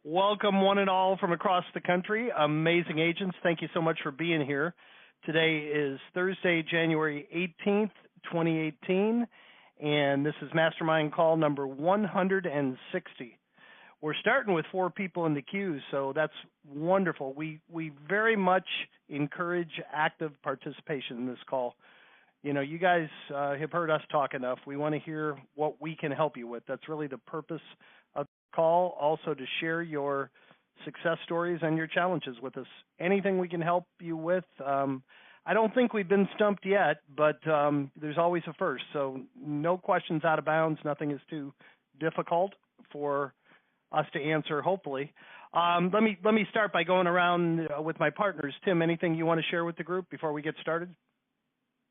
Welcome, one and all from across the country. Amazing agents, thank you so much for being here. Today is Thursday, January 18th, 2018, and this is Mastermind call number 160. We're starting with 4 people in the queue, so that's wonderful. We very much encourage active participation in this call. You know, you guys have heard us talk enough. We want to hear what we can help you with. That's really the purpose of the call, also to share your success stories and your challenges with us. Anything we can help you with. I don't think we've been stumped yet, but there's always a first. So no questions out of bounds. Nothing is too difficult for us to answer, hopefully. Let me start by going around with my partners. Tim, anything you want to share with the group before we get started?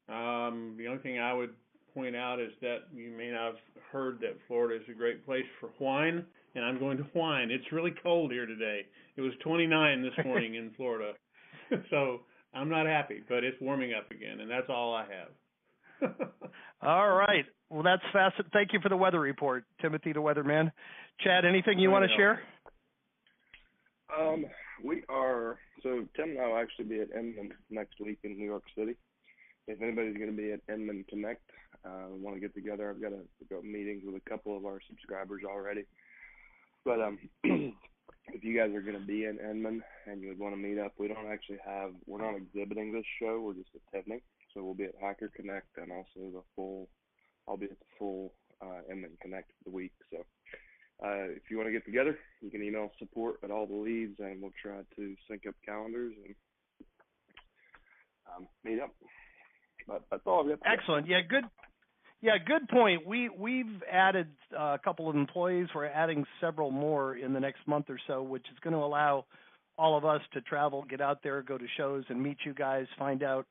The only thing I would point out is that you may not have heard that Florida is a great place for wine, and I'm going to whine. It's really cold here today. It was 29 this morning in Florida, so I'm not happy, but it's warming up again, and that's all I have. All right. Well, that's fascinating. Thank you for the weather report, Timothy the weatherman. Chad, anything you want to share? So Tim and I will actually be at Inman next week in New York City. If anybody's going to be at Inman Connect, want to get together, I've got meetings with a couple of our subscribers already. But if you guys are going to be in Inman and you would want to meet up, we're not exhibiting this show, we're just attending. So we'll be at Hacker Connect and also I'll be at the full Inman Connect for the week. So if you want to get together, you can email support@alltheleads and we'll try to sync up calendars and meet up. But that's all I've got. Excellent. Yeah, good. Yeah, good point. We've added a couple of employees. We're adding several more in the next month or so, which is going to allow all of us to travel, get out there, go to shows, and meet you guys, find out,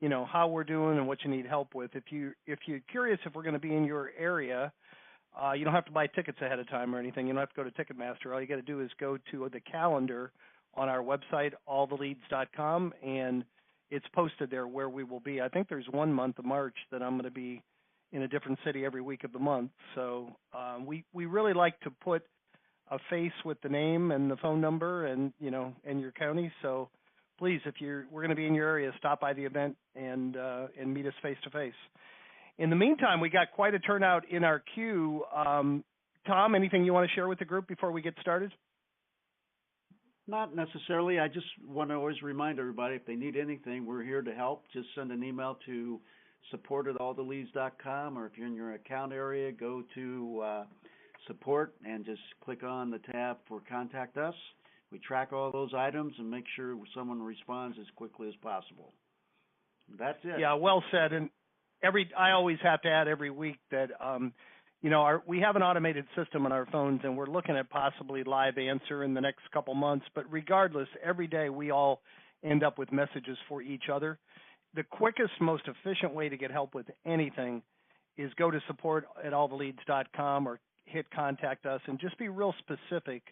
you know, how we're doing and what you need help with. If you're curious if we're going to be in your area, you don't have to buy tickets ahead of time or anything. You don't have to go to Ticketmaster. All you got to do is go to the calendar on our website, alltheleads.com, and it's posted there where we will be. I think there's 1 month of March that I'm going to be in a different city every week of the month. So we really like to put a face with the name and the phone number and, you know, and your county. So please, we're going to be in your area, stop by the event and meet us face to face. In the meantime, we got quite a turnout in our queue. Tom, anything you want to share with the group before we get started? Not necessarily. I just want to always remind everybody, if they need anything, we're here to help. Just send an email to support@alltheleads.com, or if you're in your account area, go to support and just click on the tab for Contact Us. We track all those items and make sure someone responds as quickly as possible. That's it. Yeah, well said. And I always have to add every week that you know, we have an automated system on our phones, and we're looking at possibly live answer in the next couple months. But regardless, every day we all end up with messages for each other. The quickest, most efficient way to get help with anything is go to support@alltheleads.com or hit Contact Us and just be real specific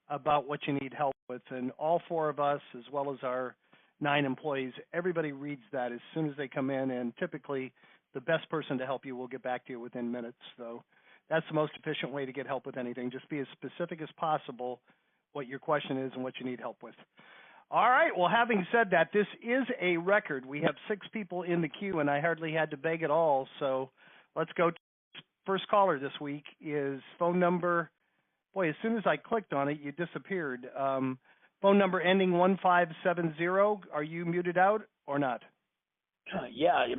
about what you need help with. And all 4 of us, as well as our 9 employees, everybody reads that as soon as they come in, and typically the best person to help you will get back to you within minutes. So that's the most efficient way to get help with anything. Just be as specific as possible what your question is and what you need help with. All right. Well, having said that, this is a record. We have 6 people in the queue, and I hardly had to beg at all. So let's go. First caller this week is phone number. Boy, as soon as I clicked on it, you disappeared. Phone number ending 1570. Are you muted out or not? Yeah.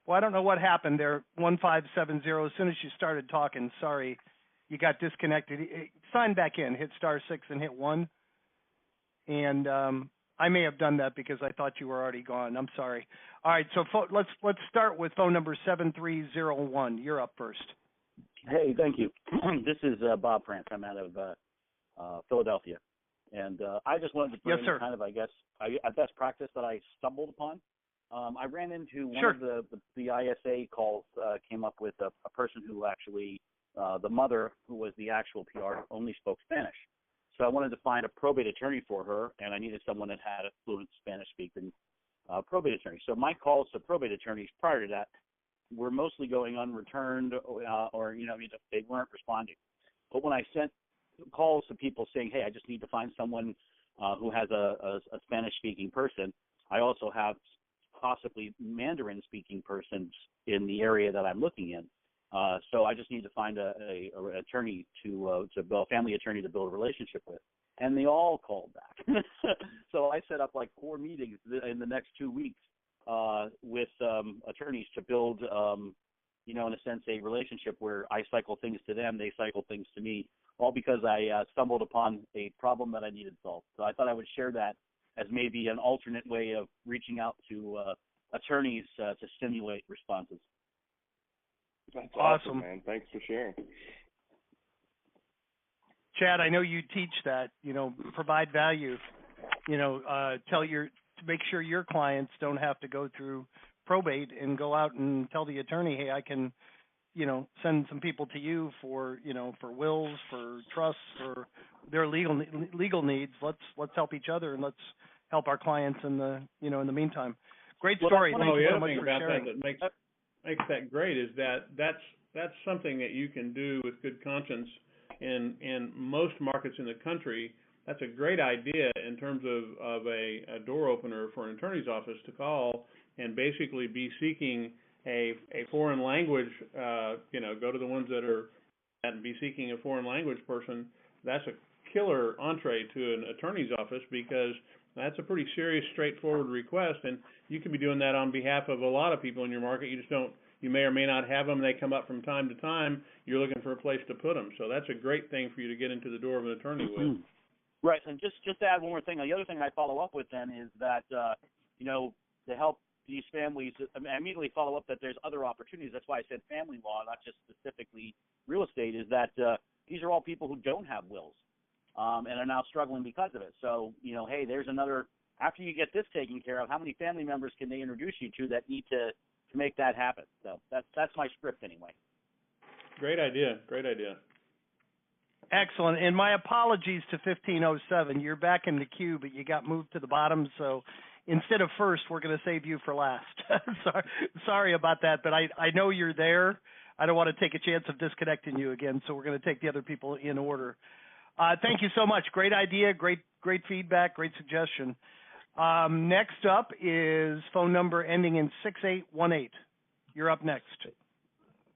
Well, I don't know what happened there, 1570. As soon as you started talking, sorry, you got disconnected. Sign back in, hit *6 and hit 1. And I may have done that because I thought you were already gone. I'm sorry. All right, so let's start with phone number 7301. You're up first. Hey, thank you. This is Bob France. I'm out of Philadelphia. And I just wanted to bring kind of, I guess, a best practice that I stumbled upon. I ran into one of the ISA calls, came up with a person who actually, the mother, who was the actual PR, only spoke Spanish. So I wanted to find a probate attorney for her, and I needed someone that had a fluent Spanish-speaking probate attorney. So my calls to probate attorneys prior to that were mostly going unreturned, or they weren't responding. But when I sent calls to people saying, hey, I just need to find someone who has a Spanish-speaking person, I also have possibly Mandarin-speaking persons in the area that I'm looking in. So I just need to find an attorney to build, family attorney to build a relationship with. And they all called back. So I set up like 4 meetings in the next 2 weeks with attorneys to build, in a sense, a relationship where I cycle things to them, they cycle things to me, all because I stumbled upon a problem that I needed solved. So I thought I would share that as maybe an alternate way of reaching out to attorneys to stimulate responses. That's awesome, man. Thanks for sharing. Chad, I know you teach that, provide value, to make sure your clients don't have to go through probate and go out and tell the attorney, hey, I can, send some people to you for, for wills, for trusts, for their legal needs. Let's help each other and let's help our clients in the, in the meantime. Great story. Thank you so much for sharing. That makes that great is that's something that you can do with good conscience in most markets in the country. That's a great idea in terms of a door opener for an attorney's office to call and basically be seeking a foreign language, go to the ones that are and be seeking a foreign language person. That's a killer entree to an attorney's office because that's a pretty serious, straightforward request, and you can be doing that on behalf of a lot of people in your market. You may or may not have them. They come up from time to time. You're looking for a place to put them. So that's a great thing for you to get into the door of an attorney with. Right, and just to add one more thing, the other thing I follow up with then is that, to help these families, I immediately follow up that there's other opportunities. That's why I said family law, not just specifically real estate, is that these are all people who don't have wills and are now struggling because of it. So, hey, there's another, after you get this taken care of, how many family members can they introduce you to that need to make that happen? So that's my script anyway. Great idea. Excellent. And my apologies to 1507. You're back in the queue, but you got moved to the bottom. So instead of first, we're going to save you for last. Sorry about that, but I know you're there. I don't want to take a chance of disconnecting you again, so we're going to take the other people in order. Thank you so much. Great idea, great feedback, great suggestion. Next up is phone number ending in 6818. You're up next.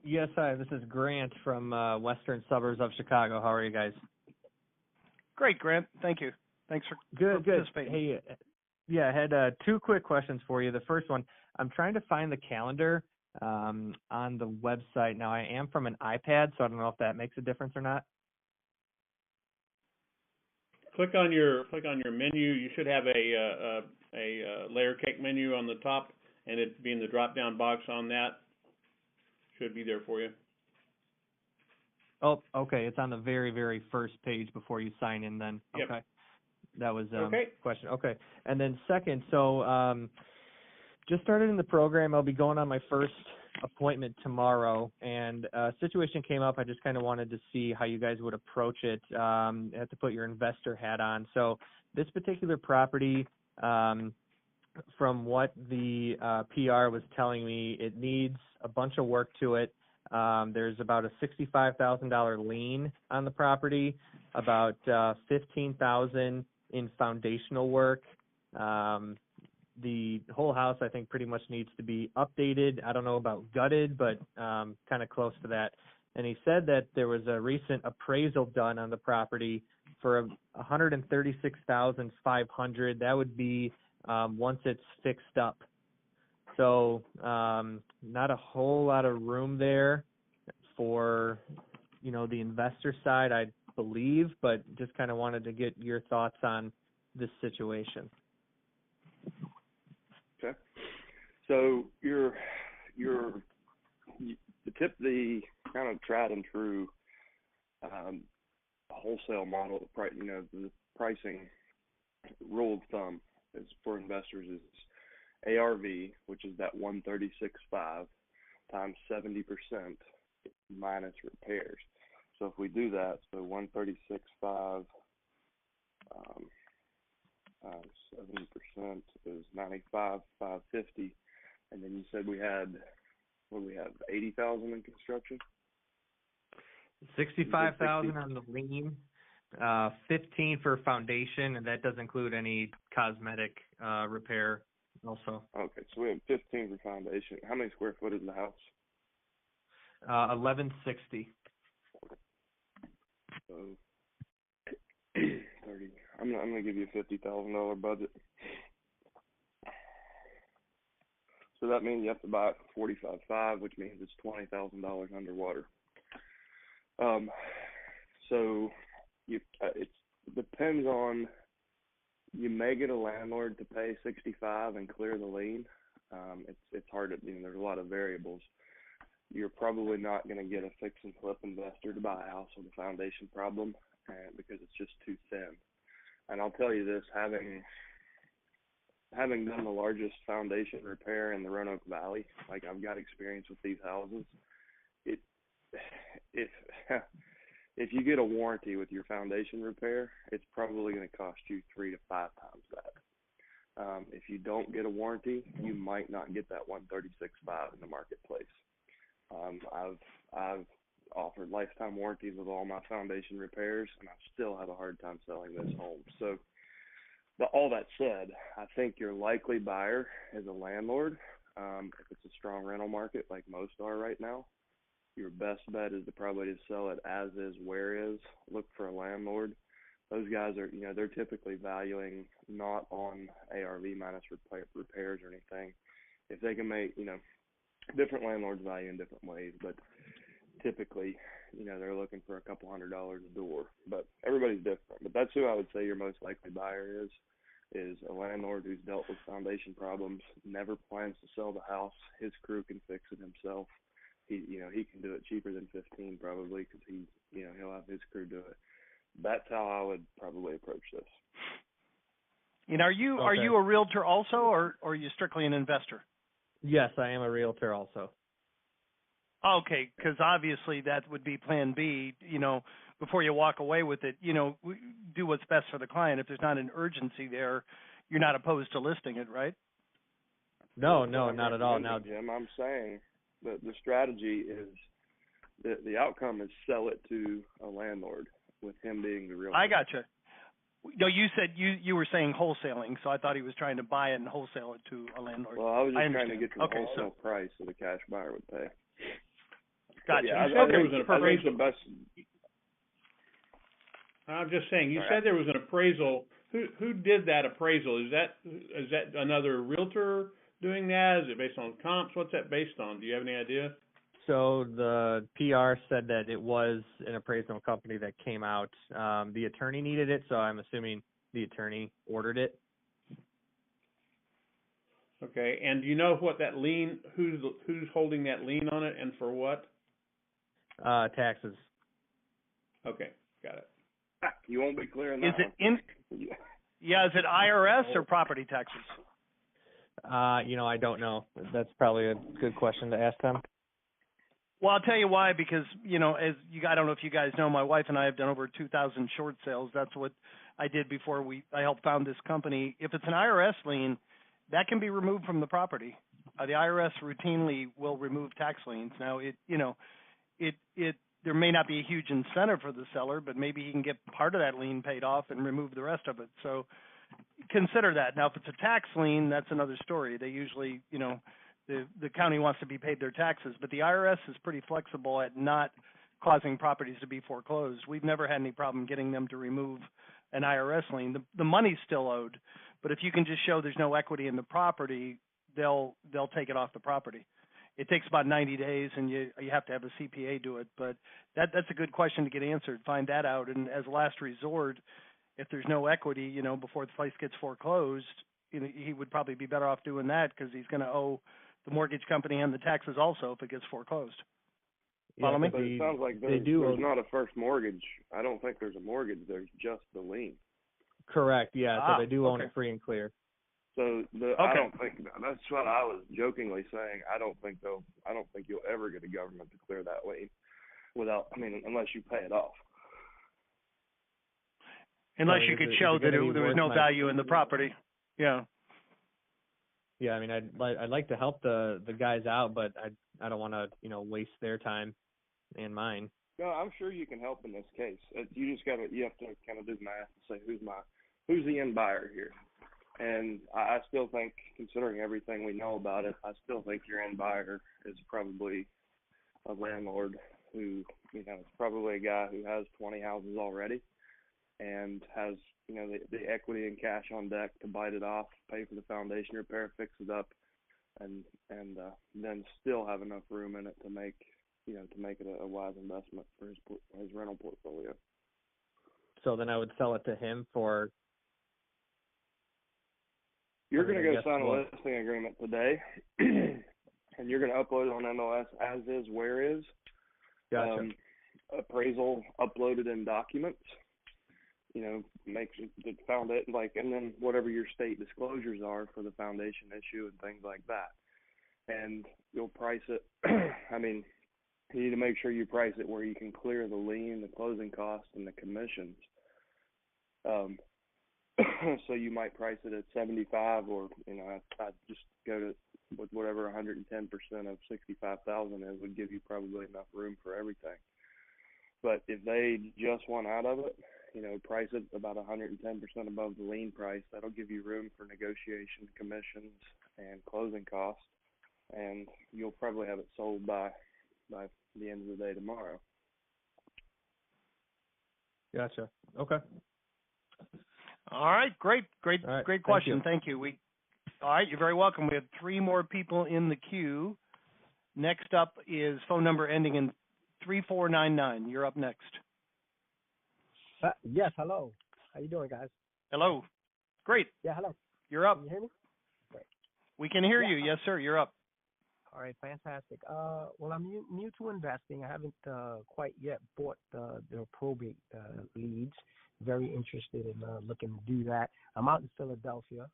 Yes, hi. This is Grant from western suburbs of Chicago. How are you guys? Great, Grant. Thank you. Thanks for participating. Hey, I had 2 quick questions for you. The first one, I'm trying to find the calendar on the website. Now, I am from an iPad, so I don't know if that makes a difference or not. Click on your menu. You should have a layer cake menu on the top, and it being the drop down box on that should be there for you. Oh, okay. It's on the very, very first page before you sign in then. Yep. Okay. That was okay. Question. Okay. And then second, so just started in the program. I'll be going on my first appointment tomorrow, and a situation came up. I just kind of wanted to see how you guys would approach it. You have to put your investor hat on. So this particular property, from what the PR was telling me, it needs a bunch of work to it. There's about a $65,000 lien on the property, about $15,000 in foundational work. The whole house, I think, pretty much needs to be updated. I don't know about gutted, but kind of close to that. And he said that there was a recent appraisal done on the property for $136,500. That would be once it's fixed up. So not a whole lot of room there for, the investor side, I believe, but just kind of wanted to get your thoughts on this situation. Okay. So the kind of tried and true wholesale model, the pricing rule of thumb is for investors is ARV, which is that 136.5 times 70% minus repairs. So if we do that, so 136.5 7% is 95,550, and then you said we had 80,000 in construction. $65,000 on the lien, 15 for foundation, and that does include any cosmetic repair also. Okay, so we have 15 for foundation. How many square foot is the house? 1160. So 30. I'm gonna give you a $50,000 budget. So that means you have to buy it for $45,500, which means it's $20,000 underwater. So it depends on. You may get a landlord to pay $65,000 and clear the lien. It's hard to, there's a lot of variables. You're probably not going to get a fix and flip investor to buy a house with a foundation problem, because it's just too thin. And I'll tell you this, having done the largest foundation repair in the Roanoke Valley, like I've got experience with these houses. If you get a warranty with your foundation repair, it's probably going to cost you 3 to 5 times that. If you don't get a warranty, you might not get that $136,500 in the marketplace. I've offered lifetime warranties with all my foundation repairs, and I still have a hard time selling this home. So, all that said, I think your likely buyer is a landlord. If it's a strong rental market like most are right now, your best bet is to probably sell it as is, where is. Look for a landlord. Those guys are, they're typically valuing not on ARV minus repairs or anything. If they can make, different landlords value in different ways, but typically, they're looking for a couple $100 a door. But everybody's different. But that's who I would say your most likely buyer is a landlord who's dealt with foundation problems, never plans to sell the house. His crew can fix it himself. He can do it cheaper than 15 probably, because he'll have his crew do it. That's how I would probably approach this. Are you a realtor also, or are you strictly an investor? Yes, I am a realtor also. Okay, because obviously that would be plan B, before you walk away with it, do what's best for the client. If there's not an urgency there, you're not opposed to listing it, right? No, not at all. Now, Jim, I'm saying that the strategy is the outcome is sell it to a landlord with him being the realtor. I gotcha. No, you said you were saying wholesaling, so I thought he was trying to buy it and wholesale it to a landlord. Well, I was just trying to get to the wholesale price that a cash buyer would pay. Gotcha. Yeah, you said there was an appraisal. I'm just saying, you said there was an appraisal. Who did that appraisal? Is that another realtor doing that? Is it based on comps? What's that based on? Do you have any idea? So the PR said that it was an appraisal company that came out. The attorney needed it, so I'm assuming the attorney ordered it. Okay, and do you know what that lien? Who's holding that lien on it, and for what? Taxes. Okay, got it. You won't be clear on that. Is it is it IRS or property taxes? I don't know. That's probably a good question to ask them. Well, I'll tell you why, because, I don't know if you guys know, my wife and I have done over 2,000 short sales. That's what I did before I helped found this company. If it's an IRS lien, that can be removed from the property. The IRS routinely will remove tax liens. Now, there may not be a huge incentive for the seller, but maybe he can get part of that lien paid off and remove the rest of it. So consider that. Now, if it's a tax lien, that's another story. They usually, the county wants to be paid their taxes, but the IRS is pretty flexible at not causing properties to be foreclosed. We've never had any problem getting them to remove an IRS lien. The money's still owed, but if you can just show there's no equity in the property, they'll take it off the property. It takes about 90 days, and you have to have a CPA do it. But that's a good question to get answered. Find that out, and as a last resort, if there's no equity, before the place gets foreclosed, he would probably be better off doing that, because he's going to owe the mortgage company and the taxes also if it gets foreclosed. Follow me? But it sounds like there's not a first mortgage. I don't think there's a mortgage. There's just the lien. Correct. Yeah. So they do own it free and clear. So I don't think that's what I was jokingly saying. I don't think you'll ever get a government to clear that lien unless you pay it off. Unless you could show that there was no value in the property. Yeah. Yeah, I'd like to help the guys out, but I don't want to waste their time and mine. No, I'm sure you can help in this case. You have to kind of do the math and say who's the end buyer here. And I still think, considering everything we know about it, I still think your end buyer is probably a landlord who, is probably a guy who has 20 houses already and has, the equity and cash on deck to bite it off, pay for the foundation repair, fix it up, and then still have enough room in it to make it a wise investment for his rental portfolio. So then I would sell it to him for. You're going to go sign a listing agreement today, and you're going to upload it on MLS as is, where is. Gotcha. Appraisal uploaded in documents. Make the foundation and then whatever your state disclosures are for the foundation issue and things like that. And you'll price it. You need to make sure you price it where you can clear the lien, the closing costs, and the commissions. So you might price it at 75, or I'd just go to with whatever 110% of 65,000 is, would give you probably enough room for everything. But if they just want out of it, price it about 110% above the lien price. That'll give you room for negotiation, commissions, and closing costs, and you'll probably have it sold by the end of the day tomorrow. Gotcha. Okay. All right. Great question. Thank you. All right. You're very welcome. We have 3 more people in the queue. Next up is phone number ending in 3499. You're up next. Yes. Hello. How you doing, guys? Hello. Great. Yeah. Hello. You're up. Can you hear me? Great. We can hear you. Yes, sir. You're up. All right. Fantastic. Well, I'm new to investing. I haven't quite yet bought the probate leads. Very interested in looking to do that. I'm out in Philadelphia.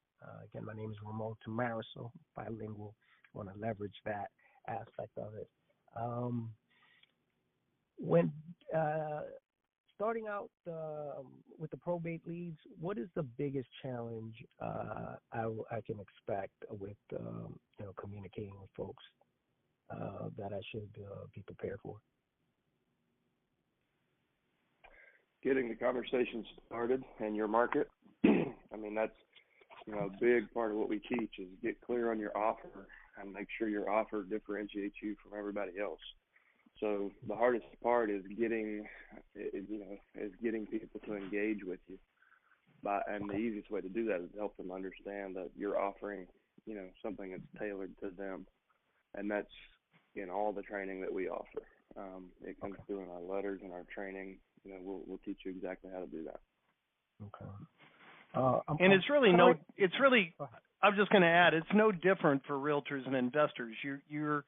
Again, my name is Ramon Tamariso, bilingual. Want to leverage that aspect of it. When starting out with the probate leads, what is the biggest challenge I can expect with communicating with folks that I should be prepared for? Getting the conversation started in your market. That's a big part of what we teach is get clear on your offer and make sure your offer differentiates you from everybody else. So the hardest part is getting people to engage with you. And the easiest way to do that is to help them understand that you're offering, something that's tailored to them. And that's in all the training that we offer. It comes through in our letters and our training. We'll teach you exactly how to do that. Okay. And it's really I was just going to add, it's no different for realtors and investors. You're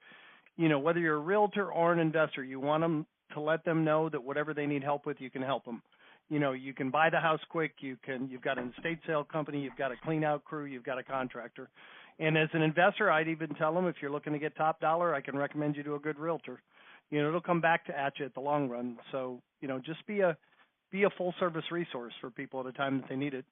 whether you're a realtor or an investor, you want them to let them know that whatever they need help with, you can help them. You can buy the house quick. You've got an estate sale company. You've got a clean out crew. You've got a contractor. And as an investor, I'd even tell them, if you're looking to get top dollar, I can recommend you to a good realtor. It'll come back at you at the long run. So, just be a full service resource for people at a time that they need it.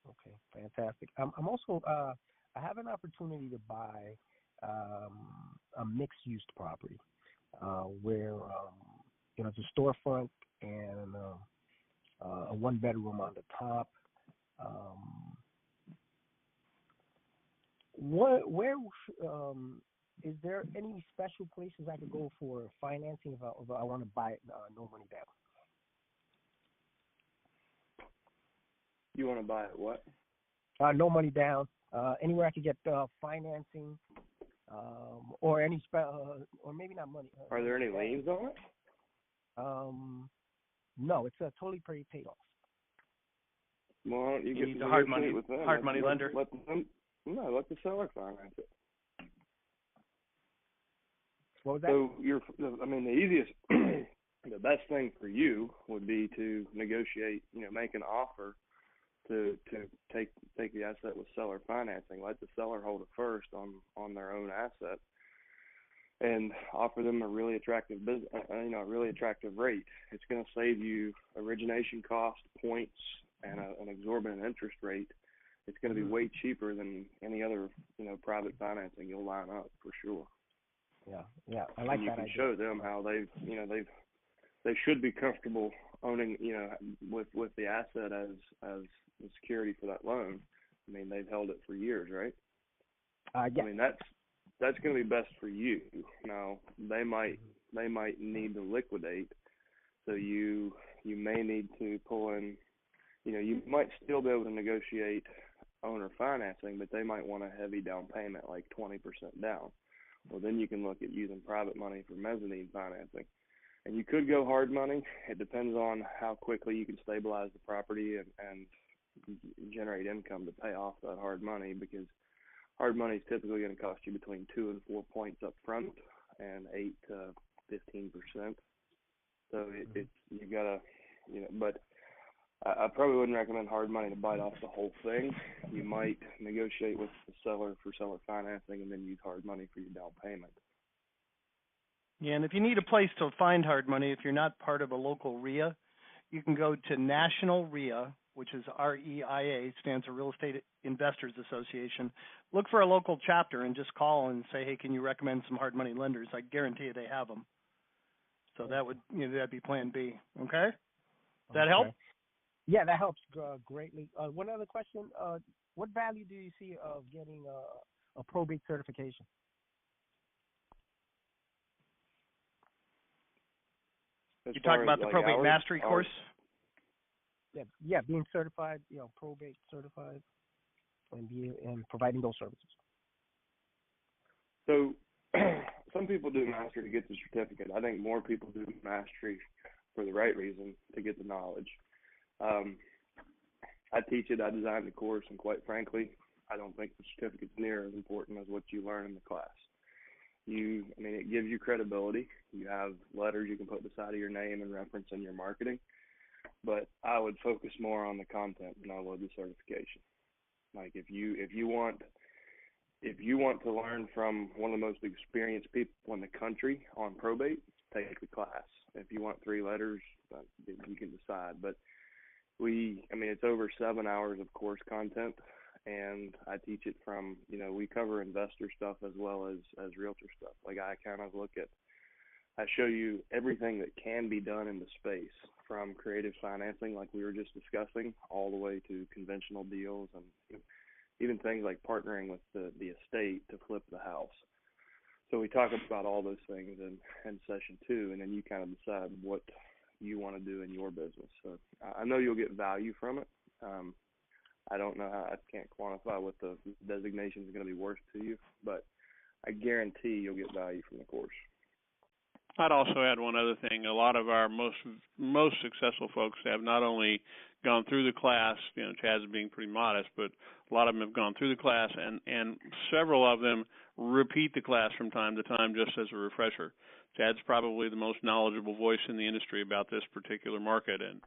Okay, fantastic. I'm also I have an opportunity to buy a mixed use property where it's a storefront and a 1-bedroom on the top. Where is there any special places I could go for financing if I want to buy it no money down? You want to buy it what? No money down. Anywhere I could get financing, or any or maybe not money. Are there any liens on it? No, it's totally paid off. Well, you get the hard money lender. Let the seller finance it. What was that? So the easiest, the best thing for you would be to negotiate, make an offer to take the asset with seller financing. Let the seller hold it first on their own asset, and offer them a really attractive a really attractive rate. It's going to save you origination cost, points, and an exorbitant interest rate. It's going to be way cheaper than any other private financing you'll line up for sure. Yeah, I like and you that can idea. show them how they should be comfortable owning, with the asset as the security for that loan. I mean, they've held it for years, right? Yeah. I mean, that's going to be best for you. Now, they might need to liquidate, so you may need to pull in. You might still be able to negotiate owner financing, but they might want a heavy down payment, like 20% down. Well, then you can look at using private money for mezzanine financing. And you could go hard money. It depends on how quickly you can stabilize the property and generate income to pay off that hard money, because hard money is typically going to cost you between 2 and 4 points up front and 8 to 15%. So you gotta, but I probably wouldn't recommend hard money to bite off the whole thing. You might negotiate with the seller for seller financing and then use hard money for your down payment. Yeah, and if you need a place to find hard money, if you're not part of a local RIA, you can go to National RIA, which is REIA, stands for Real Estate Investors Association. Look for a local chapter and just call and say, hey, can you recommend some hard money lenders? I guarantee you they have them. So that'd be Plan B. Okay? Does that help? Yeah, that helps greatly. One other question: what value do you see of getting a probate certification? You talking about the Probate Mastery course? Yeah, being certified, probate certified, and providing those services. So some people do Mastery to get the certificate. I think more people do Mastery for the right reason, to get the knowledge. I teach it, I designed the course, and quite frankly, I don't think the certificate's near as important as what you learn in the class. It gives you credibility. You have letters you can put beside of your name and reference in your marketing, but I would focus more on the content than I would the certification. Like if you want to learn from one of the most experienced people in the country on probate, take the class. If you want 3 letters, you can decide. But it's over 7 hours of course content, and I teach it from, we cover investor stuff as well as realtor stuff. Like I show you everything that can be done in the space, from creative financing like we were just discussing, all the way to conventional deals, and even things like partnering with the estate to flip the house. So we talk about all those things in session 2, and then you kind of decide what you want to do in your business. So I know you'll get value from it. I don't know I can't quantify what the designation is going to be worth to you, but I guarantee you'll get value from the course. I'd also add one other thing. A lot of our most successful folks have not only gone through the class, Chad's being pretty modest, but a lot of them have gone through the class, and several of them repeat the class from time to time just as a refresher. Chad's probably the most knowledgeable voice in the industry about this particular market, and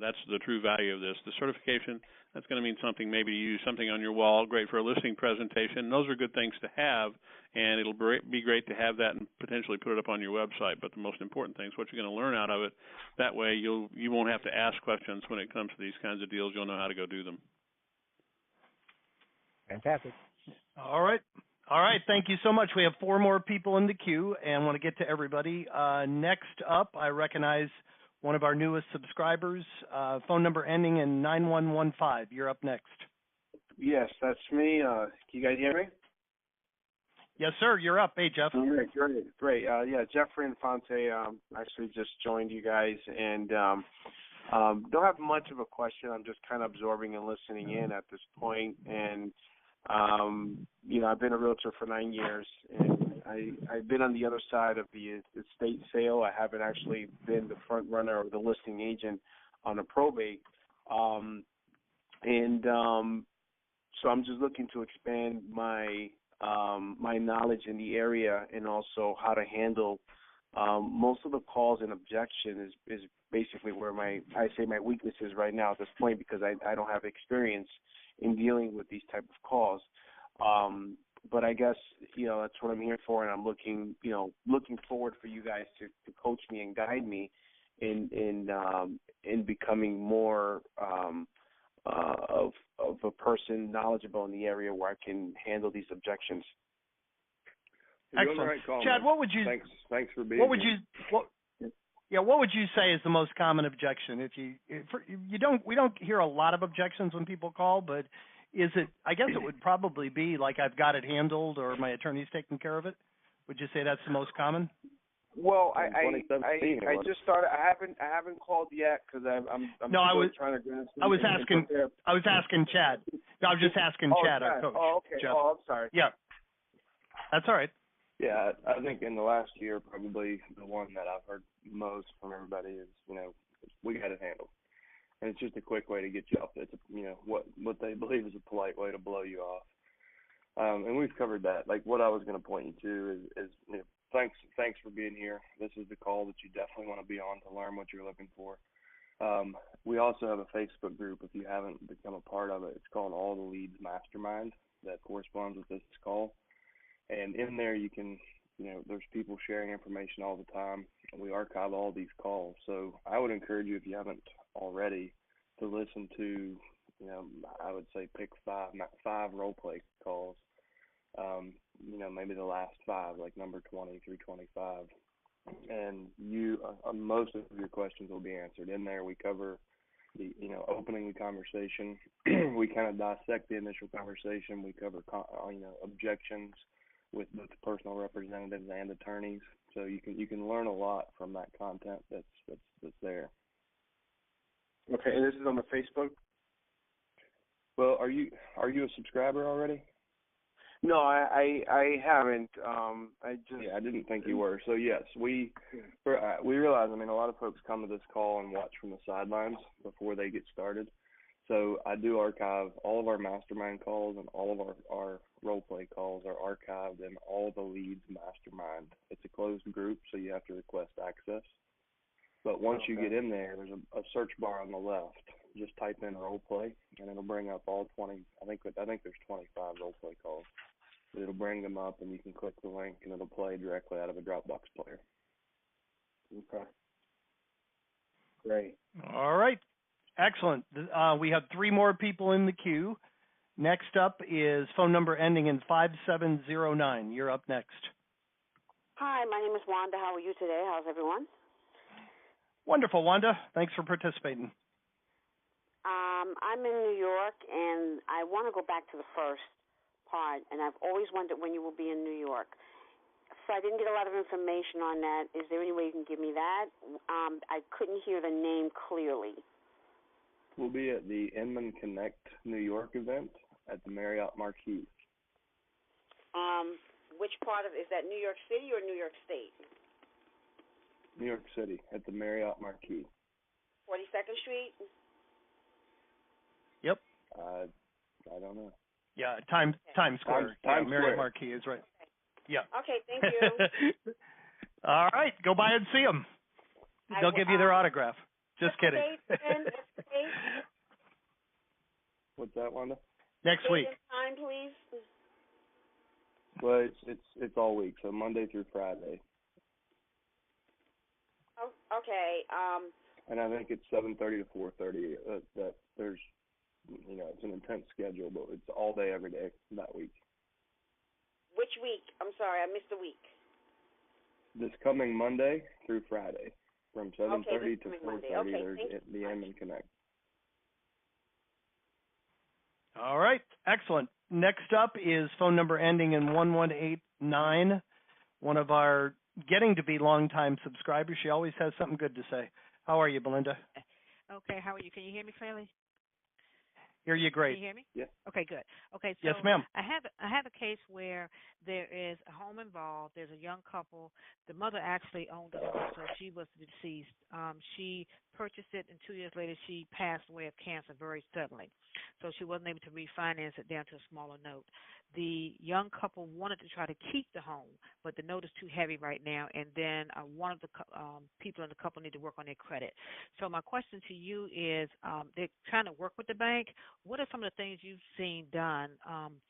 that's the true value of this. The certification, that's going to mean something. Maybe you use something on your wall, great for a listing presentation. Those are good things to have, and it'll be great to have that and potentially put it up on your website. But the most important thing is what you're going to learn out of it. That way you won't have to ask questions when it comes to these kinds of deals. You'll know how to go do them. Fantastic. All right. Thank you so much. We have 4 more people in the queue and want to get to everybody. Next up, I recognize one of our newest subscribers, phone number ending in 9115. You're up next. Yes, that's me. Can you guys hear me? Yes, sir. You're up. Hey, Jeff. All right, great. Jeffrey Infante actually just joined you guys, and don't have much of a question. I'm just kind of absorbing and listening in at this point. And, I've been a realtor for 9 years, and I've been on the other side of the estate sale. I haven't actually been the front runner or the listing agent on a probate. So I'm just looking to expand my knowledge in the area, and also how to handle most of the calls and objection is basically where my weakness is right now at this point, because I don't have experience in dealing with these type of calls. But I guess, that's what I'm here for, and I'm looking forward for you guys to coach me and guide me in becoming more of a person knowledgeable in the area where I can handle these objections. You're on the Excellent. right call, Chad, man. what would you? Thanks for being What would here. what would you say is the most common objection? We don't hear a lot of objections when people call, but is it? I guess it would probably be like I've got it handled or my attorney's taking care of it. Would you say that's the most common? Well, I just started. I haven't called yet because I'm trying to grasp. I was asking Chad. No, I was just asking Chad, our coach. Oh, okay. Jeff. Oh, I'm sorry. Yeah, that's all right. Yeah, I think in the last year, probably the one that I've heard most from everybody is, we got it handled, and it's just a quick way to get you off. It's what they believe is a polite way to blow you off. And we've covered that. Like what I was going to point you to is thanks for being here. This is the call that you definitely want to be on to learn what you're looking for. We also have a Facebook group if you haven't become a part of it. It's called All the Leads Mastermind that corresponds with this call. And in there you can, there's people sharing information all the time. We archive all these calls. So I would encourage you, if you haven't already, to listen to, I would say pick five role play calls. Maybe the last five, like number 20 through 25. And most of your questions will be answered. In there we cover the, opening the conversation. We kind of dissect the initial conversation. We cover, objections with both personal representatives and attorneys. So you can learn a lot from that content that's there. Okay, and this is on the Facebook? Well, are you a subscriber already? No, I haven't. I didn't think you were. So yes, we realize. I mean, a lot of folks come to this call and watch from the sidelines before they get started. So I do archive all of our mastermind calls, and all of our role play calls are archived in All the Leads Mastermind. It's a closed group, so you have to request access. But once you get in there, there's a search bar on the left. Just type in role play, and it'll bring up all 20. I think there's 25 role play calls. It'll bring them up, and you can click the link, and it'll play directly out of a Dropbox player. Okay. Great. All right. Excellent. We have 3 more people in the queue. Next up is phone number ending in 5709. You're up next. Hi, my name is Wanda. How are you today? How's everyone? Wonderful, Wanda. Thanks for participating. I'm in New York, and I want to go back to the first part, and I've always wondered when you will be in New York. So I didn't get a lot of information on that. Is there any way you can give me that? I couldn't hear the name clearly. We'll be at the Inman Connect New York event at the Marriott Marquis. Which part is that New York City or New York State? New York City at the Marriott Marquis. 42nd Street? Yep. I don't know. Yeah, Times Square. Times Marriott Square. Marquis is right. Okay. Yeah. Okay, thank you. All right, go by and see them. They'll give you their autograph. Just kidding. What's the date? What's that, Wanda? Next week. Date and time, please. Well, it's all week, so Monday through Friday. Oh, okay. And I think it's 7:30 to 4:30. That there's, it's an intense schedule, but it's all day, every day that week. Which week? I'm sorry, I missed a week. This coming Monday through Friday, from 7:30 to 4:30. Okay, there's the Inman Connect. All right, excellent. Next up is phone number ending in 1189. One of our getting to be longtime subscribers. She always has something good to say. How are you, Belinda? Okay, how are you? Can you hear me clearly? Hear you great. Can you hear me? Yeah. Okay, good. Okay, so yes, ma'am. I have a case where there is a home involved. There's a young couple. The mother actually owned the home, so she was deceased. She purchased it, and 2 years later she passed away of cancer very suddenly. So she wasn't able to refinance it down to a smaller note. The young couple wanted to try to keep the home, but the note is too heavy right now, and then one of the people in the couple need to work on their credit. So my question to you is, they're trying to work with the bank. What are some of the things you've seen done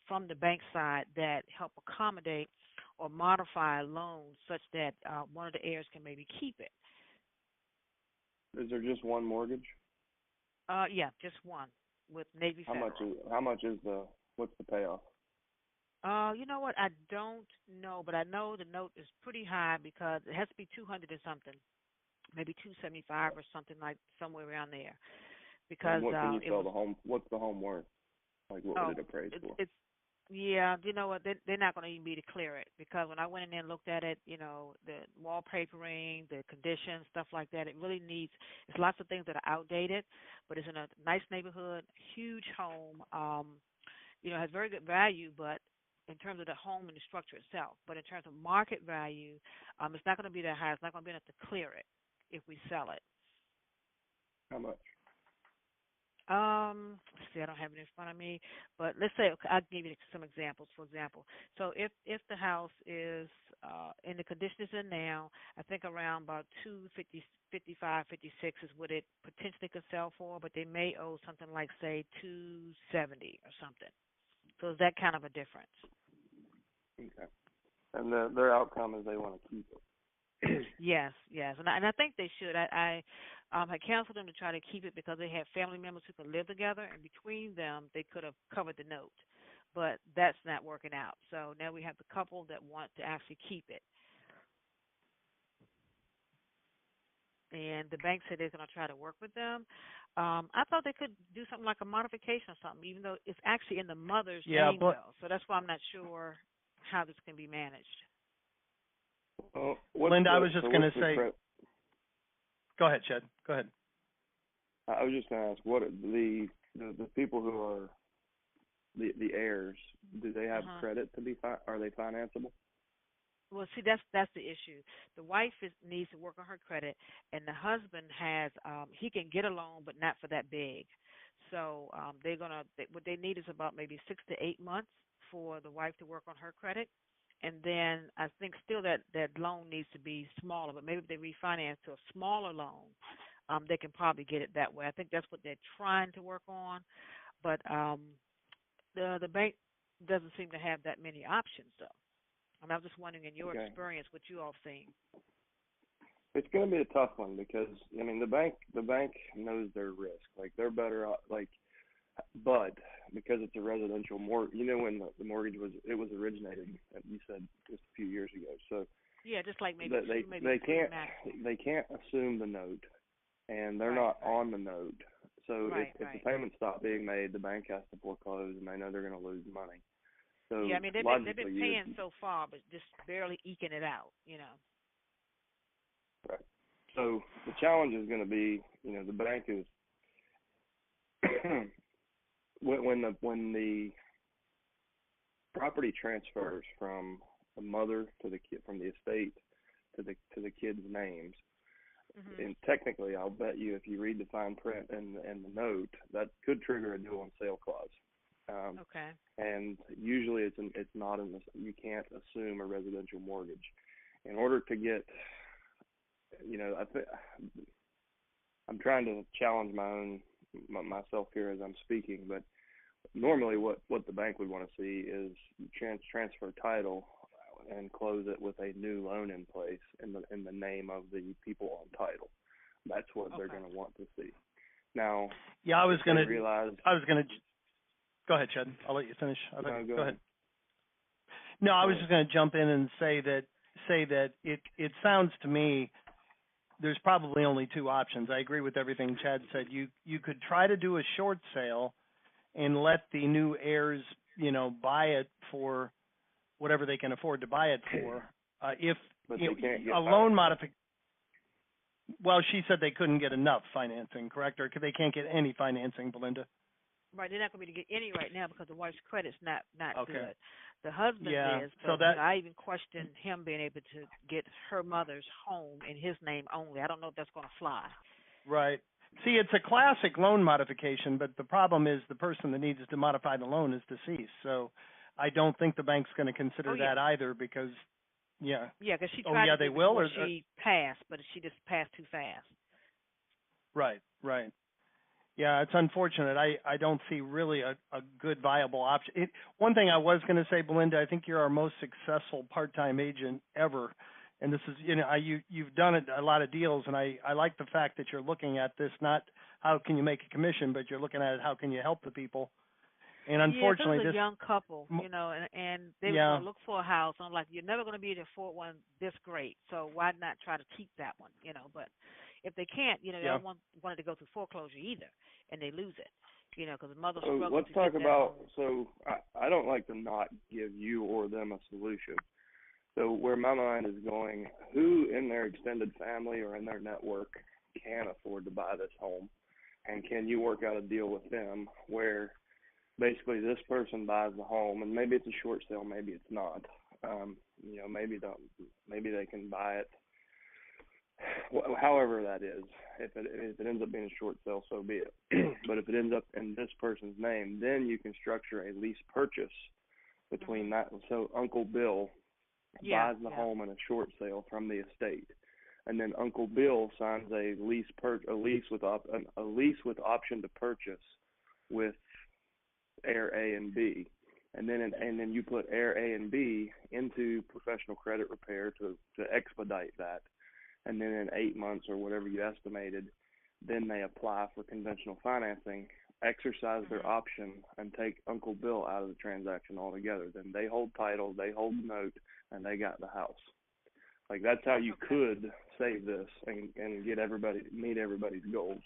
from the bank side that help accommodate or modify loans such that one of the heirs can maybe keep it? Is there just one mortgage? Yeah, just one with Navy Federal. How much is what's the payoff? You know what? I don't know, but I know the note is pretty high because it has to be 200 or something, maybe 275 or something like somewhere around there. Because and what can you tell the home? What's the home worth? Like what would it appraise for? It's yeah, you know what? They're not going to even be to clear it because when I went in there and looked at it, you know, the wallpapering, the conditions, stuff like that, it really needs. It's lots of things that are outdated, but it's in a nice neighborhood, huge home. You know, has very good value, but in terms of the home and the structure itself, but in terms of market value, it's not going to be that high. It's not going to be enough to clear it if we sell it. How much? See, I don't have it in front of me, but let's say I'll give you some examples. For example, so if the house is in the condition it's in now, I think around about 250, 55, 56 is what it potentially could sell for, but they may owe something like say 270 or something. So is that kind of a difference? Okay. And their outcome is they want to keep it. Yes, and I think they should. I had counseled them to try to keep it because they had family members who could live together, and between them they could have covered the note, but that's not working out. So now we have the couple that want to actually keep it, and the bank said they're going to try to work with them. I thought they could do something like a modification or something, even though it's actually in the mother's name, though. So that's why I'm not sure how this can be managed. Linda, I was just going to say. Go ahead, Chad. Go ahead. I was just going to ask, what are the people who are the heirs? Do they have credit to be? Are they financeable? Well, see, that's the issue. The wife needs to work on her credit, and the husband has he can get a loan, but not for that big. So what they need is about maybe 6 to 8 months for the wife to work on her credit. And then I think still that loan needs to be smaller, but maybe if they refinance to a smaller loan, they can probably get it that way. I think that's what they're trying to work on. But the bank doesn't seem to have that many options, though. And I was just wondering, in your experience, what you all seen. It's going to be a tough one because I mean the bank knows their risk. Like they're better off, but because it's a residential mortgage, you know, when the mortgage was originated, you said just a few years ago. So yeah, just like maybe they can't assume the note, and they're not on the note. So if the payments stop being made, the bank has to foreclose, and they know they're going to lose money. So yeah, I mean they've been paying so far, but just barely eking it out, you know. Right. So the challenge is going to be, you know, the bank is. When the property transfers from the mother to the kid, from the estate to the kids' names, and technically, I'll bet you if you read the fine print and the note, that could trigger a due on sale clause. Okay. And usually it's not in you can't assume a residential mortgage. In order to get, you know, I'm trying to challenge myself here as I'm speaking, but normally what the bank would want to see is transfer title and close it with a new loan in place in the name of the people on title. That's what they're going to want to see. Now, yeah, I was going to. Go ahead, Chad. I'll let you finish. Go ahead. No, I was just going to jump in and say that it sounds to me there's probably only two options. I agree with everything Chad said. You could try to do a short sale and let the new heirs, you know, buy it for whatever they can afford to buy it for. If a loan modification, well, she said they couldn't get enough financing, correct? Or they can't get any financing, Belinda? Right, they're not going to be able to get any right now because the wife's credit's not good. The husband is, but so I even questioned him being able to get her mother's home in his name only. I don't know if that's going to fly. Right. See, it's a classic loan modification, but the problem is the person that needs to modify the loan is deceased. So I don't think the bank's going to consider that either because, Yeah, because she tried to they do will, before or she passed, but she just passed too fast. Right. Yeah, it's unfortunate. I don't see really a good viable option. One thing I was going to say, Belinda, I think you're our most successful part-time agent ever. And this is, you know, you've done a lot of deals, and I like the fact that you're looking at this, not how can you make a commission, but you're looking at it, how can you help the people. And unfortunately, this is a young couple, and they were going to look for a house. I'm like, you're never going to be able to afford one this great, so why not try to keep that one, But if they can't, they don't want it to go through foreclosure either, and they lose it, because the mother struggles let's to talk get about. that home. So I don't like to not give you or them a solution. So where my mind is going, who in their extended family or in their network can afford to buy this home, and can you work out a deal with them where basically this person buys the home, and maybe it's a short sale, maybe it's not. Maybe they can buy it. However that is, if it ends up being a short sale, so be it. But if it ends up in this person's name, then you can structure a lease purchase between that. So Uncle Bill buys the home in a short sale from the estate, and then Uncle Bill signs a lease with option to purchase with heir A and B, and then you put heir A and B into professional credit repair to expedite that, and then in 8 months or whatever you estimated, then they apply for conventional financing, exercise their option, and take Uncle Bill out of the transaction altogether. Then they hold title, they hold the note, and they got the house. Like, that's how you could save this and meet everybody's goals.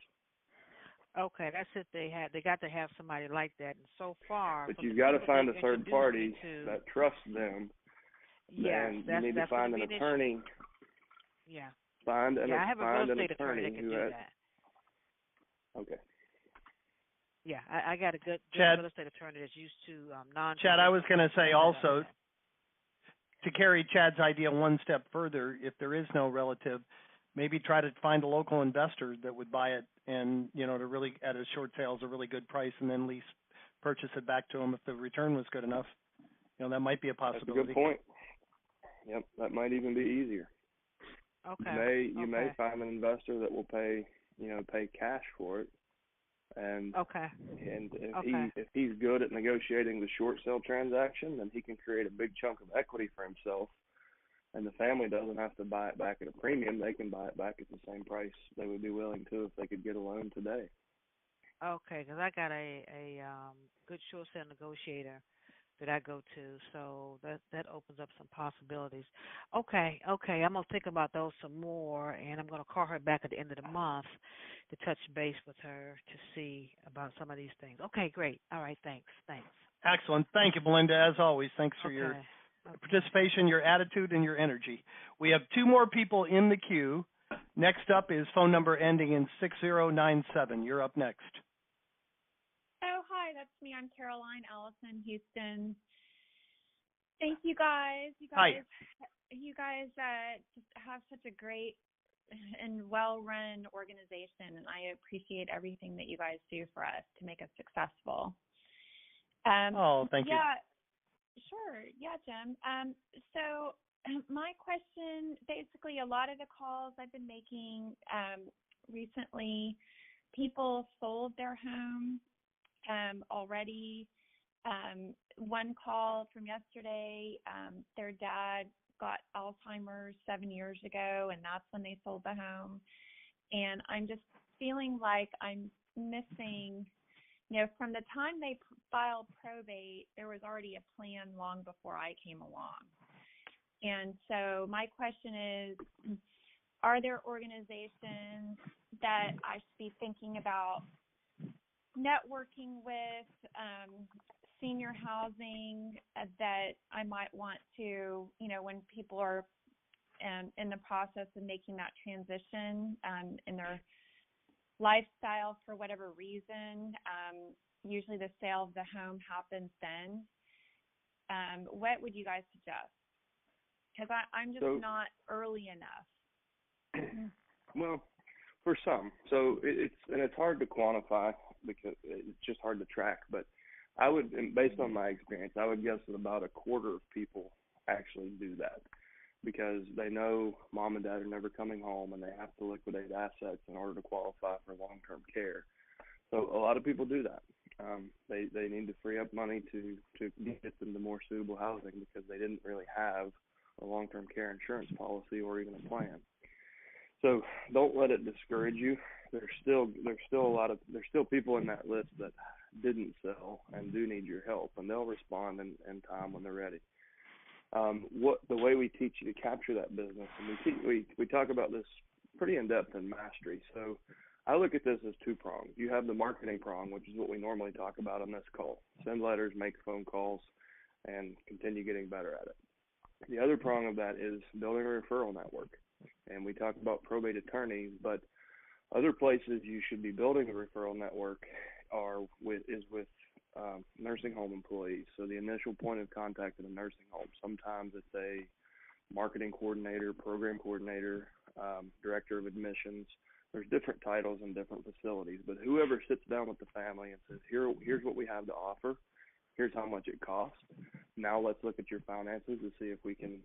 Okay, that's it. They got to have somebody like that, and so far. But you've got to find a third party that trusts them. Yes, and you need to find an attorney. Yeah. I have a real estate attorney that can do that. Okay. Yeah, I got a good Chad, real estate attorney that's used to non. Chad, I was going to say also, to carry Chad's idea one step further, if there is no relative, maybe try to find a local investor that would buy it and, to really, at a short sale, is a really good price, and then purchase it back to them if the return was good enough. That might be a possibility. That's a good point. Yep, that might even be easier. Okay. You may find an investor that will pay cash for it. And if he's good at negotiating the short sale transaction, then he can create a big chunk of equity for himself, and the family doesn't have to buy it back at a premium. They can buy it back at the same price they would be willing to if they could get a loan today. Okay, because I got a good short sale negotiator that I go to, so that opens up some possibilities. Okay, I'm going to think about those some more, and I'm going to call her back at the end of the month to touch base with her to see about some of these things. Okay, great. All right, thanks. Excellent. Thank you, Belinda, as always. Thanks for your participation, your attitude, and your energy. We have 2 more people in the queue. Next up is phone number ending in 6097. You're up next. Oh, hi, that's me. I'm Caroline Allison, Houston. Thank you guys. Hi. You guys just have such a great and well-run organization, and I appreciate everything that you guys do for us to make us successful. Thank you. Yeah, sure. Yeah, Jim. So my question, basically, a lot of the calls I've been making recently, people sold their home already. One call from yesterday, their dad got Alzheimer's 7 years ago, and that's when they sold the home. And I'm just feeling like I'm missing, from the time they filed probate, there was already a plan long before I came along. And so my question is, are there organizations that I should be thinking about networking with, senior housing that I might want to, when people are in the process of making that transition in their lifestyle for whatever reason, usually the sale of the home happens then. What would you guys suggest? Because I'm just not early enough. Well, for some. So it's hard to quantify because it's just hard to track. But I would, based on my experience, I would guess that about a quarter of people actually do that because they know mom and dad are never coming home and they have to liquidate assets in order to qualify for long-term care. So a lot of people do that. They need to free up money to get them to more suitable housing because they didn't really have a long-term care insurance policy or even a plan. So don't let it discourage you. There's still people in that list that didn't sell and do need your help, and they'll respond in time when they're ready. The way we teach you to capture that business, and we talk about this pretty in depth in Mastery. So I look at this as two prongs. You have the marketing prong, which is what we normally talk about on this call: send letters, make phone calls, and continue getting better at it. The other prong of that is building a referral network, and we talk about probate attorneys, but other places you should be building a referral network is with nursing home employees. So the initial point of contact at a nursing home, sometimes it's a marketing coordinator, program coordinator, director of admissions. There's different titles in different facilities, but whoever sits down with the family and says, here's what we have to offer, here's how much it costs. Now let's look at your finances to see if we can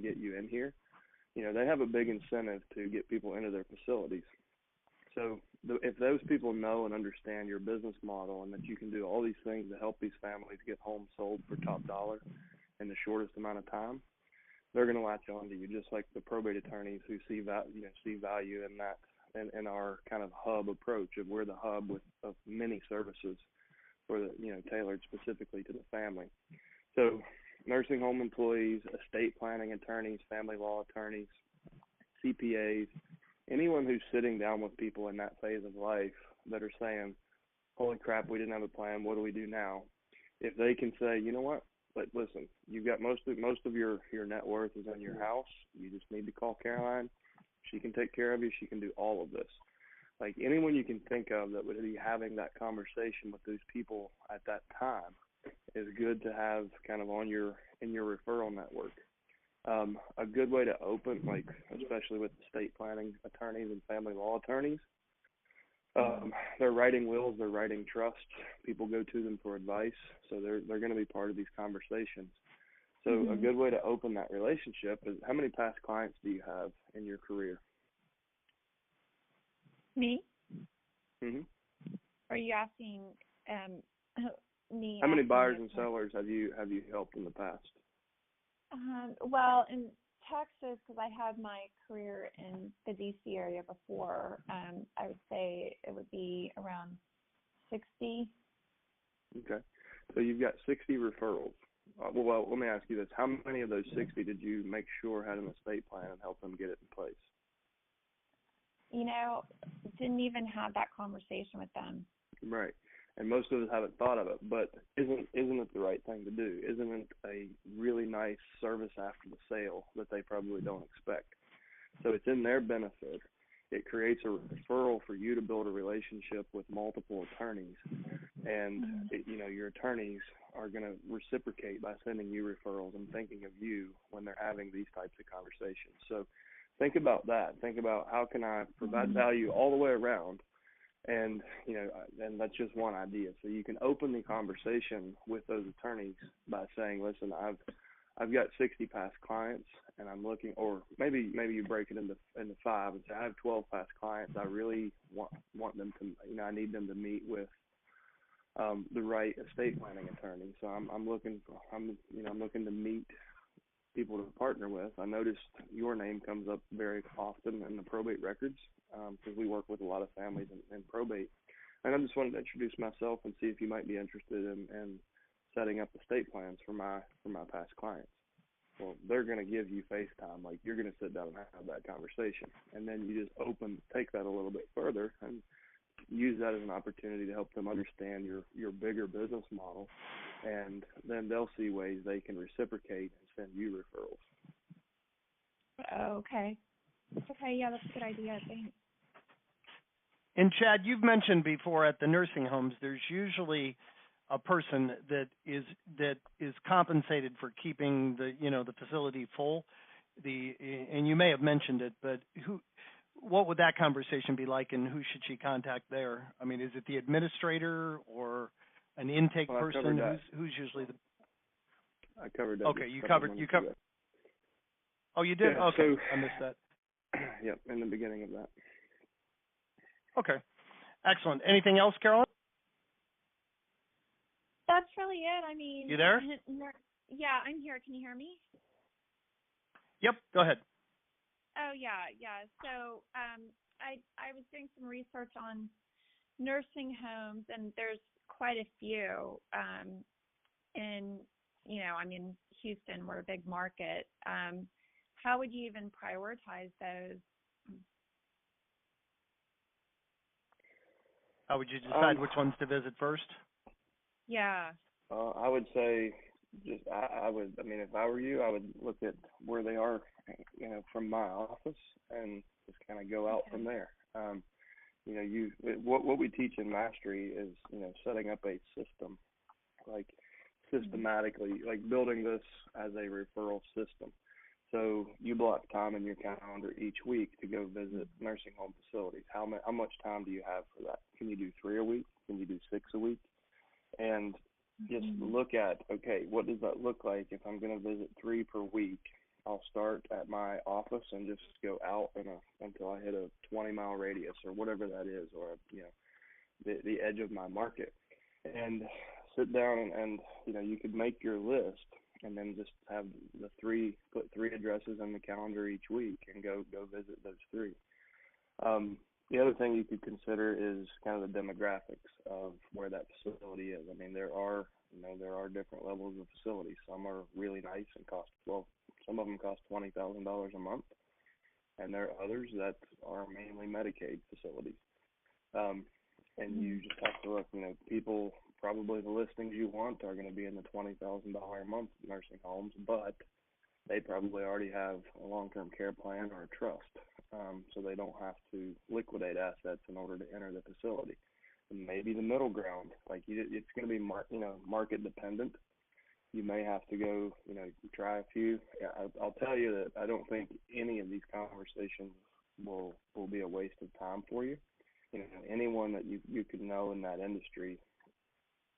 get you in here. They have a big incentive to get people into their facilities. So if those people know and understand your business model and that you can do all these things to help these families get homes sold for top dollar in the shortest amount of time, they're going to latch on to you, just like the probate attorneys who see value in that, and in our kind of hub approach of we're the hub of many services for tailored specifically to the family. So nursing home employees, estate planning attorneys, family law attorneys, CPAs, anyone who's sitting down with people in that phase of life that are saying, holy crap, we didn't have a plan, what do we do now? If they can say, you know what, but listen, you've got most of your net worth is in your house, you just need to call Caroline, she can take care of you, she can do all of this. Like anyone you can think of that would be having that conversation with those people at that time is good to have kind of in your referral network. A good way to open, like especially with estate planning attorneys and family law attorneys, they're writing wills, they're writing trusts. People go to them for advice, so they're going to be part of these conversations. So a good way to open that relationship is, how many past clients do you have in your career? Me? Mm-hmm. Are you asking me? How many buyers and sellers have you helped in the past? Well, in Texas, because I had my career in the D.C. area before, I would say it would be around 60. Okay. So you've got 60 referrals. Well, let me ask you this. How many of those 60 did you make sure had an estate plan and help them get it in place? Didn't even have that conversation with them. Right. And most of us haven't thought of it, but isn't it the right thing to do? Isn't it a really nice service after the sale that they probably don't expect? So it's in their benefit. It creates a referral for you to build a relationship with multiple attorneys, and your attorneys are going to reciprocate by sending you referrals and thinking of you when they're having these types of conversations. So think about that. Think about, how can I provide value all the way around? And and that's just one idea. So you can open the conversation with those attorneys by saying, listen, I've got 60 past clients, and I'm looking, or maybe you break it into 5 and say, I have 12 past clients. I really want them to, I need them to meet with the right estate planning attorney. So I'm looking to meet people to partner with. I noticed your name comes up very often in the probate records, because we work with a lot of families in probate. And I just wanted to introduce myself and see if you might be interested in setting up estate plans for my past clients. Well, they're going to give you FaceTime, like you're going to sit down and have that conversation. And then you just take that a little bit further and use that as an opportunity to help them understand your bigger business model. And then they'll see ways they can reciprocate and send you referrals. Okay. Okay, yeah, that's a good idea. Thanks. And Chad, you've mentioned before at the nursing homes, there's usually a person that is compensated for keeping the facility full. And you may have mentioned it, but what would that conversation be like, and who should she contact there? I mean, is it the administrator or an intake person? Who's usually the? I covered that. Okay, you covered. Oh, you did? Yeah, okay, so, I missed that. Yep, in the beginning of that. Okay, excellent. Anything else, Caroline? That's really it. I mean, you there? Yeah, I'm here. Can you hear me? Yep, go ahead. Oh, yeah. So I was doing some research on nursing homes, and there's quite a few. In, I'm in Houston, we're a big market. How would you even prioritize those? How would you decide which ones to visit first? Yeah. I would say if I were you, I would look at where they are, from my office and just kind of go out from there. What we teach in Mastery is, setting up a system, like systematically, like building this as a referral system. So you block time in your calendar each week to go visit nursing home facilities. How much time do you have for that? Can you do 3 a week? Can you do 6 a week? And just look at, okay, what does that look like if I'm going to visit 3 per week? I'll start at my office and just go out until I hit a 20-mile radius or whatever that is, or the edge of my market, and sit down and you could make your list and then just have put 3 addresses in the calendar each week and go visit those 3. The other thing you could consider is kind of the demographics of where that facility is. I mean, there are different levels of facilities. Some are really nice and some of them cost $20,000 a month, and there are others that are mainly Medicaid facilities. And you just have to look, people, probably the listings you want are going to be in the $20,000 a month nursing homes, but they probably already have a long-term care plan or a trust, so they don't have to liquidate assets in order to enter the facility. And maybe the middle ground, it's going to be market dependent. You may have to go, try a few. I'll tell you that I don't think any of these conversations will be a waste of time for you. Anyone that you could know in that industry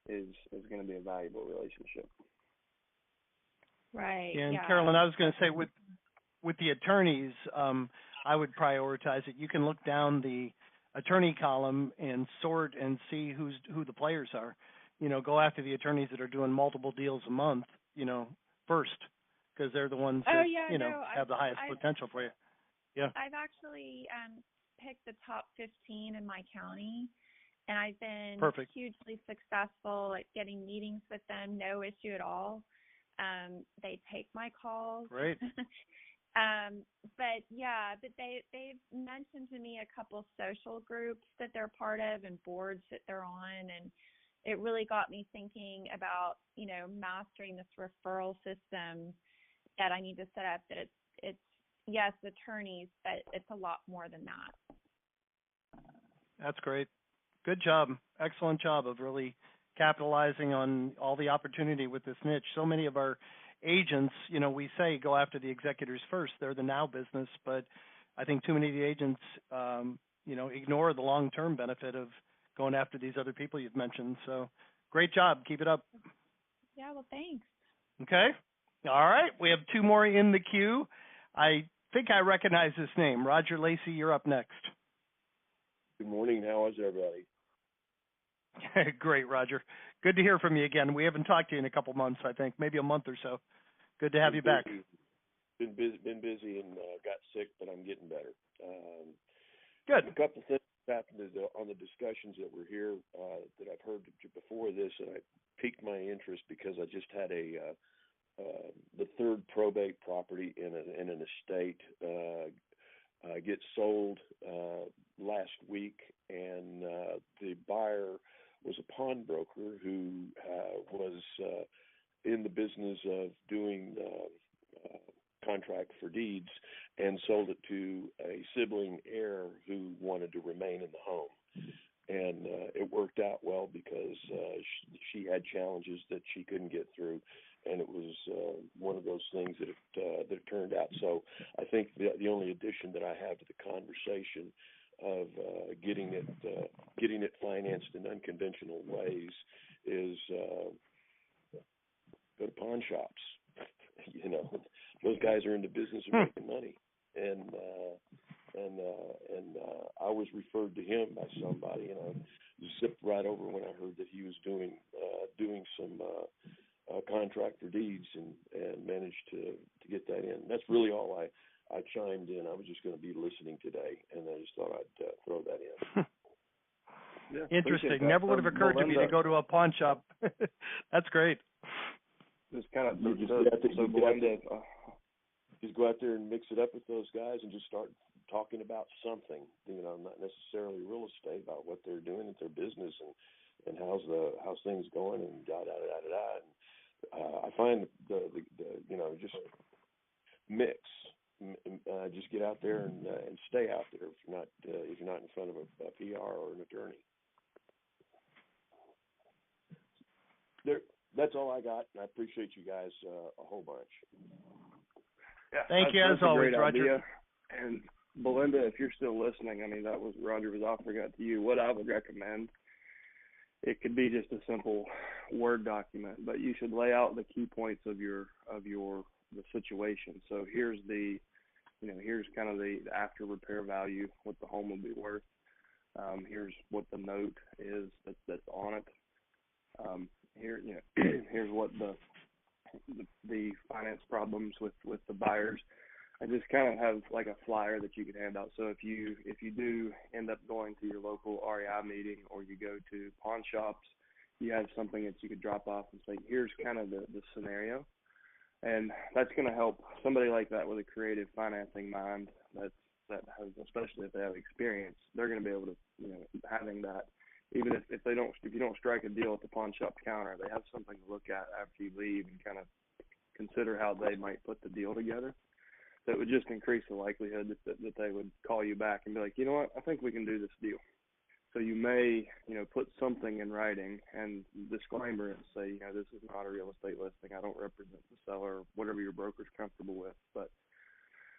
is going to be a valuable relationship. Right. And yeah. Carolyn, I was going to say with the attorneys, I would prioritize it. You can look down the attorney column and sort and see who the players are. Go after the attorneys that are doing multiple deals a month, first, because they're the ones that, have the highest potential for you. Yeah. I've actually picked the top 15 in my county, and I've been hugely successful at getting meetings with them, no issue at all. They take my calls. Great. But they've mentioned to me a couple social groups that they're part of and boards that they're on, and it really got me thinking about, mastering this referral system that I need to set up, that it's yes, attorneys, but it's a lot more than that. That's great. Good job. Excellent job of really capitalizing on all the opportunity with this niche. So many of our agents, we say go after the executors first. They're the now business, but I think too many of the agents, ignore the long-term benefit of going after these other people you've mentioned. So great job. Keep it up. Yeah, well, thanks. Okay. All right. We have 2 more in the queue. I think I recognize this name. Roger Lacey, you're up next. Good morning. How is everybody? Great, Roger. Good to hear from you again. We haven't talked to you in a couple months, I think, maybe a month or so. Good to have you back. Been busy and got sick, but I'm getting better. Good. A couple things happened on the discussions that were here that I've heard before this, and I piqued my interest because I just had the 3rd probate property in an estate get sold last week, and the buyer was a pawnbroker who was in the business of doing contract for deeds and sold it to a sibling heir who wanted to remain in the home. And it worked out well because she had challenges that she couldn't get through, and it was one of those things that it turned out. So I think the only addition that I have to the conversation of getting it financed in unconventional ways is go to pawn shops. Those guys are in the business of making money, and I was referred to him by somebody, and I zipped right over when I heard that he was doing some contract for deeds and managed to get that in. That's really all I chimed in. I was just going to be listening today, and I just thought I'd throw that in. Yeah, Interesting. Never would have occurred to me to go to a pawn shop. That's great. Just kind of just go out there and mix it up with those guys and just start talking about something, not necessarily real estate, about what they're doing at their business and how's things going and da da da da da. And I find the just mix. Just get out there and stay out there if you're not in front of a PR or an attorney. That's all I got, and I appreciate you guys a whole bunch. Yeah, thank you as always, Roger. Idea. And Belinda, if you're still listening, that was Roger was offering that to you. What I would recommend, it could be just a simple Word document, but you should lay out the key points of the situation. So here's here's kind of the after repair value, what the home will be worth. Here's what the note is that's on it. Here's what the finance problems with the buyers. I just kind of have like a flyer that you can hand out. So if you do end up going to your local REI meeting or you go to pawn shops, you have something that you could drop off and say, here's kind of the scenario. And that's going to help somebody like that with a creative financing mind that has, especially if they have experience, they're going to be able to, having that, even if you don't strike a deal at the pawn shop counter, they have something to look at after you leave and kind of consider how they might put the deal together. That would just increase the likelihood that they would call you back and be like, you know what, I think we can do this deal. So you may, put something in writing and disclaimer and say, this is not a real estate listing. I don't represent the seller, whatever your broker's comfortable with. But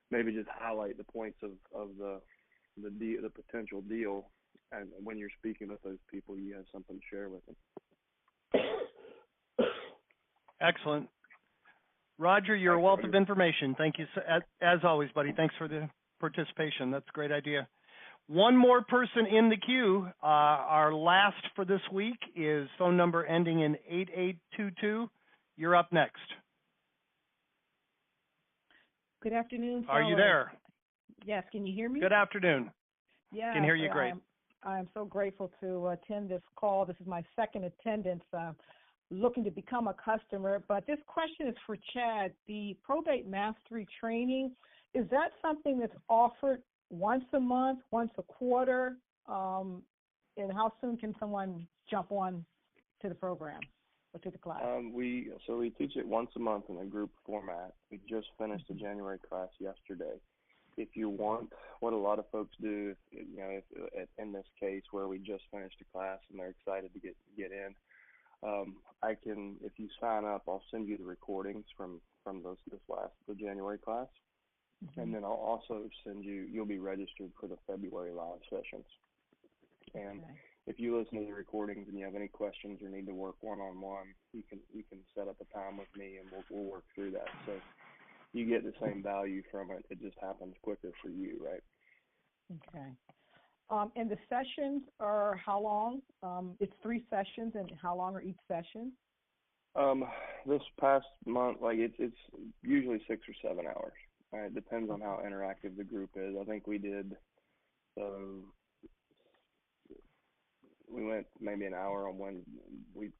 maybe just highlight the points of the potential deal, and when you're speaking with those people, you have something to share with them. Excellent. Roger, you're a wealth of information. Thank you, as always, buddy. Thanks for the participation. That's a great idea. One more person in the queue. Our last for this week is phone number ending in 8822. You're up next. Good afternoon, Are you there? Yes, can you hear me? Good afternoon. Yeah, can hear you great. I'm so grateful to attend this call. This is my second attendance. Looking to become a customer, but this question is for Chad. The Probate Mastery training, is that something that's offered once a month, once a quarter? And how soon can someone jump on to the program or to the class? We teach it once a month in a group format. We just finished the January class yesterday. If you want, what a lot of folks do, in this case where we just finished a class and they're excited to get in, if you sign up, I'll send you the recordings from the January class. Mm-hmm. And then I'll also you'll be registered for the February live sessions. And if you listen to the recordings and you have any questions or need to work one-on-one, you can set up a time with me and we'll work through that. So you get the same value from it. It just happens quicker for you, right? Okay. And the sessions are how long? It's 3 sessions, and how long are each session? This past month, it's usually 6 or 7 hours. It depends on how interactive the group is. I think we went maybe an hour on when it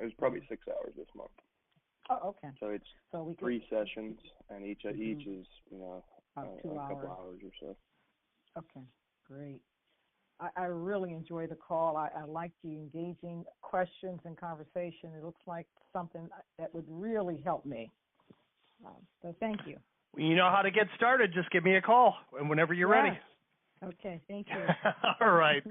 was probably 6 hours this month. Oh, okay. So it's 3 sessions, and each is a 2 hours. couple hours or so. Okay, great. I really enjoy the call. I like the engaging questions and conversation. It looks like something that would really help me. So thank you. Well, you know how to get started. Just give me a call whenever you're ready. Okay, thank you. All right.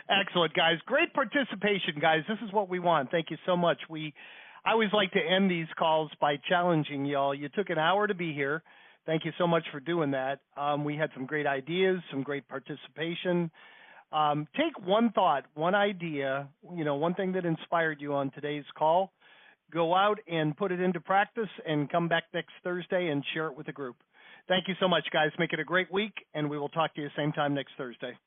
Excellent, guys. Great participation, guys. This is what we want. Thank you so much. I always like to end these calls by challenging y'all. You took an hour to be here. Thank you so much for doing that. We had some great ideas, some great participation. Take one thought, one idea, one thing that inspired you on today's call. Go out and put it into practice and come back next Thursday and share it with the group. Thank you so much, guys. Make it a great week, and we will talk to you same time next Thursday.